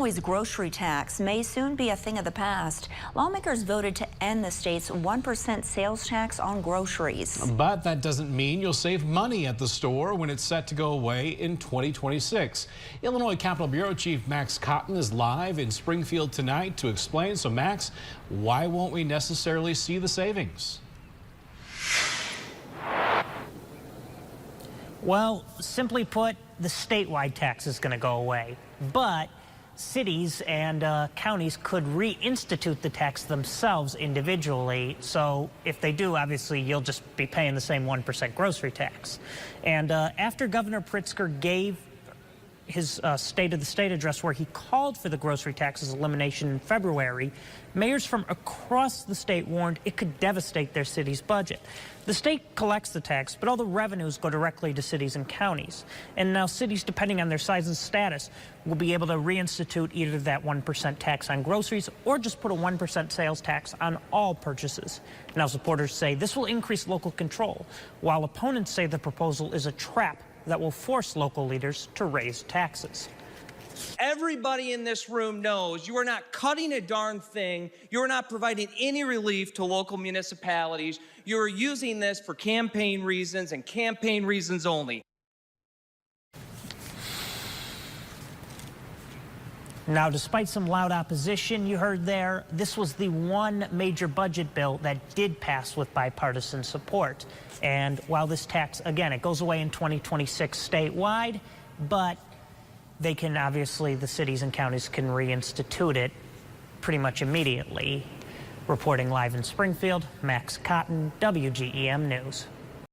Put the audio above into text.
Illinois' grocery tax may soon be a thing of the past. Lawmakers voted to end the state's 1% sales tax on groceries. But that doesn't mean you'll save money at the store when it's set to go away in 2026. Illinois Capitol Bureau Chief Max Cotton is live in Springfield tonight to explain. So, Max, why won't we necessarily see the savings? Well, simply put, the statewide tax is going to go away, but cities and counties could reinstitute the tax themselves individually. So if they do, obviously, you'll just be paying the same 1% grocery tax. And after Governor Pritzker gave his State of the State address, where he called for the grocery tax's elimination in February, mayors from across the state warned it could devastate their city's budget. The state collects the tax, but all the revenues go directly to cities and counties. And now cities, depending on their size and status, will be able to reinstitute either that 1% tax on groceries or just put a 1% sales tax on all purchases. Now, supporters say this will increase local control, while opponents say the proposal is a trap that will force local leaders to raise taxes. Everybody in this room knows you are not cutting a darn thing. You are not providing any relief to local municipalities. You are using this for campaign reasons and campaign reasons only. Now, despite some loud opposition you heard there, this was the one major budget bill that did pass with bipartisan support. And while this tax, again, it goes away in 2026 statewide, but they can obviously, the cities and counties can reinstitute it pretty much immediately. Reporting live in Springfield, Max Cotton, WGEM News.